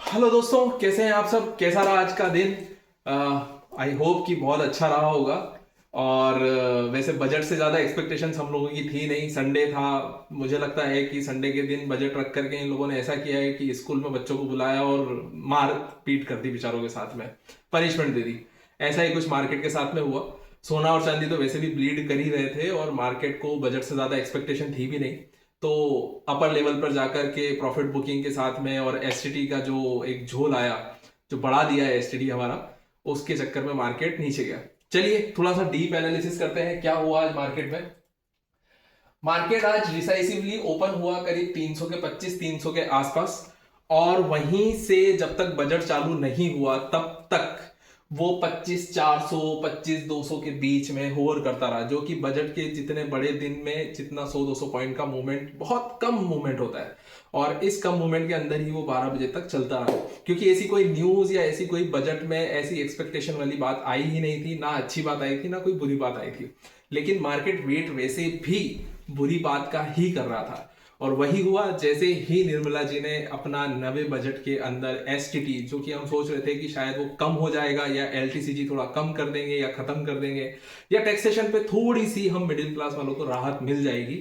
Hello दोस्तों, कैसे हैं आप सब? कैसा रहा आज का दिन? आई होप कि बहुत अच्छा रहा होगा। और वैसे बजट से ज़्यादा एक्सपेक्टेशंस हम लोगों की थी नहीं। संडे था। मुझे लगता है कि संडे के दिन बजट रख करके इन लोगों ने ऐसा किया है कि स्कूल में बच्चों को बुलाया और मार पीट कर दी बेचारों के साथ में, पनिशमेंट दे दी। ऐसा ही कुछ मार्केट के साथ में हुआ। सोना और चांदी तो वैसे भी ब्लीड कर ही रहे थे और मार्केट को बजट से ज़्यादा एक्सपेक्टेशन थी भी नहीं। तो अपर लेवल पर जाकर के प्रॉफिट बुकिंग के साथ में और एसटीटी का जो एक झोल आया, जो बढ़ा दिया है एसटीटी हमारा, उसके चक्कर में मार्केट नीचे गया। चलिए थोड़ा सा डीप एनालिसिस करते हैं क्या हुआ आज मार्केट में। मार्केट आज डिसाइसिवली ओपन हुआ करीब 300 के 25 300 के आसपास। और वहीं से जब तक बजट चालू नहीं हुआ तब तक वो 25,400 25,200 के बीच में होवर करता रहा, जो कि बजट के जितने बड़े दिन में जितना 100-200 पॉइंट का मूवमेंट बहुत कम मूवमेंट होता है। और इस कम मूवमेंट के अंदर ही वो 12 बजे तक चलता रहा, क्योंकि ऐसी कोई न्यूज या ऐसी कोई बजट में ऐसी एक्सपेक्टेशन वाली बात आई ही नहीं थी। ना अच्छी बात आई थी ना कोई बुरी बात आई थी। लेकिन मार्केट वेट वैसे भी बुरी बात का ही कर रहा था। और वही हुआ जैसे ही निर्मला जी ने अपना नवे बजट के अंदर एसटीटी, जो कि हम सोच रहे थे कि शायद वो कम हो जाएगा या एलटीसीजी थोड़ा कम कर देंगे या खत्म कर देंगे या टैक्सेशन पे थोड़ी सी हम मिडिल क्लास वालों को राहत मिल जाएगी,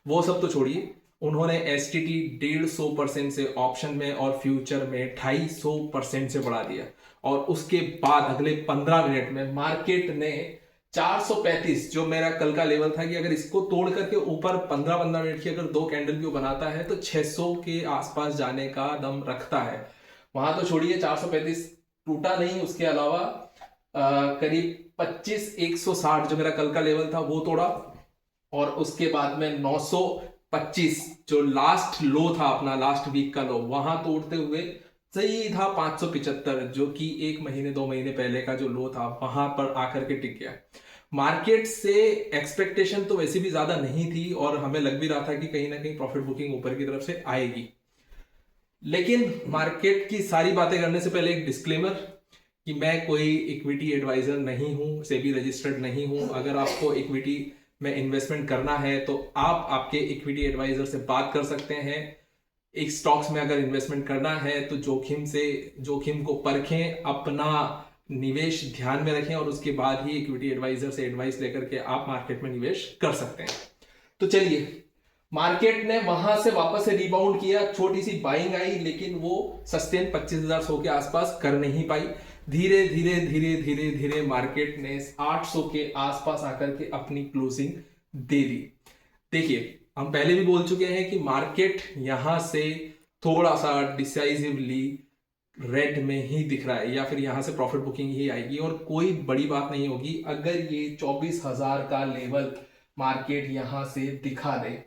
वो सब तो छोड़िए। उन्होंने एसटीटी 150% से ऑप्शन में और फ्यूचर में 250% से बढ़ा दिया। और उसके बाद अगले 15 मिनट में मार्केट ने 435, जो मेरा कल का लेवल था कि अगर इसको तोड़ करके ऊपर 15-15 मिनट की अगर दो कैंडल भी बनाता है तो 600 के आसपास जाने का दम रखता है। वहां तो छोड़िए 435 टूटा नहीं, उसके अलावा करीब 25,160 जो मेरा कल का लेवल था वो तोड़ा। और उसके बाद में 925 जो लास्ट लो था अपना, लास्ट वीक का लो, वहां तोड़ते हुए सीधा 575 जो कि 1 महीने 2 महीने पहले का जो लो था वहां पर आकर के टिक गया। मार्केट से एक्सपेक्टेशन तो वैसे भी ज्यादा नहीं थी और हमें लग भी रहा था कि कहीं ना कहीं प्रॉफिट बुकिंग ऊपर की तरफ से आएगी। लेकिन मार्केट की सारी बातें करने से पहले एक डिस्क्लेमर कि मैं कोई इक्विटी एडवाइजर नहीं हूं, सेबी रजिस्टर्ड नहीं हूं। अगर आपको इक्विटी में इन्वेस्टमेंट करना है तो आप आपके इक्विटी एडवाइजर से बात कर सकते हैं। एक स्टॉक्स में अगर इन्वेस्टमेंट करना है तो जोखिम को परखें, अपना निवेश ध्यान में रखें और उसके बाद ही इक्विटी एडवाइजर से एडवाइस लेकर के आप मार्केट में निवेश कर सकते हैं। तो चलिए, मार्केट ने वहां से वापस से रिबाउंड किया, छोटी सी बाइंग आई लेकिन वो सस्टेन 25,100 के आसपास कर नहीं पाई। धीरे धीरे धीरे धीरे धीरे मार्केट ने 800 के आसपास आकर के अपनी क्लोजिंग दे दी। देखिए, हम पहले भी बोल चुके हैं कि मार्केट यहां से थोड़ा सा डिसाइसिवली रेड में ही दिख रहा है या फिर यहां से प्रॉफिट बुकिंग ही आएगी और कोई बड़ी बात नहीं होगी अगर ये 24,000 का लेवल मार्केट यहां से दिखा दे।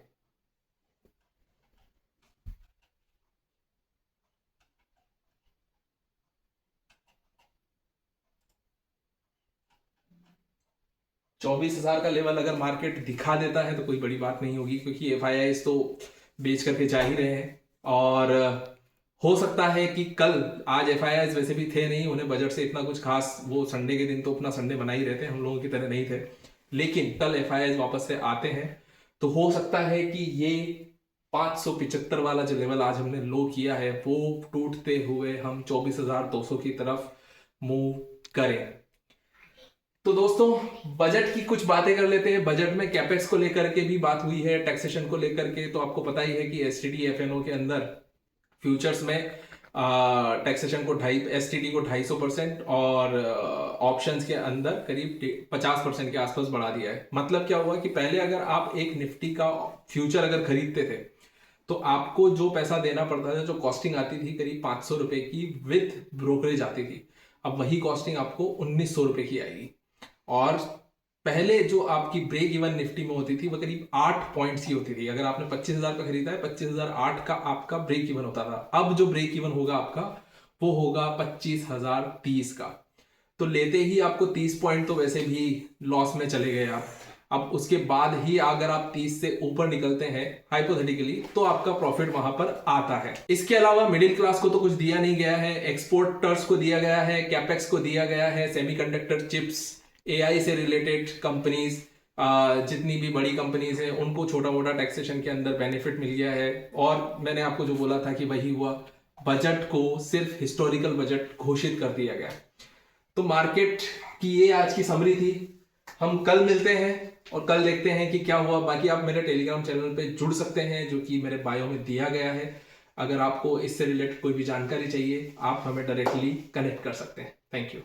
24,000 का लेवल अगर मार्केट दिखा देता है तो कोई बड़ी बात नहीं होगी, क्योंकि एफ तो बेच करके जा ही रहे हैं। और हो सकता है कि कल, आज एफ वैसे भी थे नहीं, उन्हें बजट से इतना कुछ खास, वो संडे के दिन तो अपना संडे बना ही रहते हैं, हम लोगों की तरह नहीं थे। लेकिन कल एफ वापस से आते हैं तो हो सकता है कि ये 575 वाला जो लेवल आज हमने लो किया है वो टूटते हुए हम 24,200 की तरफ मूव करें। तो दोस्तों, बजट की कुछ बातें कर लेते हैं। बजट में कैपेक्स को लेकर के भी बात हुई है, टैक्सेशन को लेकर के तो आपको पता ही है कि एसटीडी एफएनओ के अंदर फ्यूचर्स में टैक्सेशन को 2.5, एसटीडी को 250% और ऑप्शंस के अंदर करीब 50% के आसपास बढ़ा दिया है। मतलब क्या हुआ कि पहले अगर आप एक निफ्टी का फ्यूचर अगर खरीदते थे तो आपको जो पैसा देना पड़ता था, जो कॉस्टिंग आती थी करीब 500 रुपए की विथ ब्रोकरेज आती थी, अब वही कॉस्टिंग आपको 1,900 रुपए की आएगी। और पहले जो आपकी ब्रेक इवन निफ्टी में होती थी वो करीब 8 पॉइंट्स की होती थी। अगर आपने 25,000 का खरीदा है, 25,008 का आपका ब्रेक इवन होता था। अब जो ब्रेक इवन होगा आपका वो होगा 25,030 का। तो लेते ही आपको 30 पॉइंट तो वैसे भी लॉस में चले गए आप। अब उसके बाद ही अगर आप 30 से ऊपर निकलते हैं हाइपोथेटिकली तो आपका प्रॉफिट वहां पर आता है। इसके अलावा मिडिल क्लास को तो कुछ दिया नहीं गया है, एक्सपोर्टर्स को दिया गया है, कैपेक्स को दिया गया है, सेमीकंडक्टर चिप्स, एआई से रिलेटेड कंपनीज, जितनी भी बड़ी कंपनीज हैं उनको छोटा मोटा टैक्सेशन के अंदर बेनिफिट मिल गया है। और मैंने आपको जो बोला था कि वही हुआ, बजट को सिर्फ हिस्टोरिकल बजट घोषित कर दिया गया। तो मार्केट की ये आज की समरी थी। हम कल मिलते हैं और कल देखते हैं कि क्या हुआ। बाकी आप मेरे टेलीग्राम चैनल पे जुड़ सकते हैं, जो कि मेरे बायो में दिया गया है। अगर आपको इससे रिलेटेड कोई भी जानकारी चाहिए, आप हमें डायरेक्टली कनेक्ट कर सकते हैं। Thank you.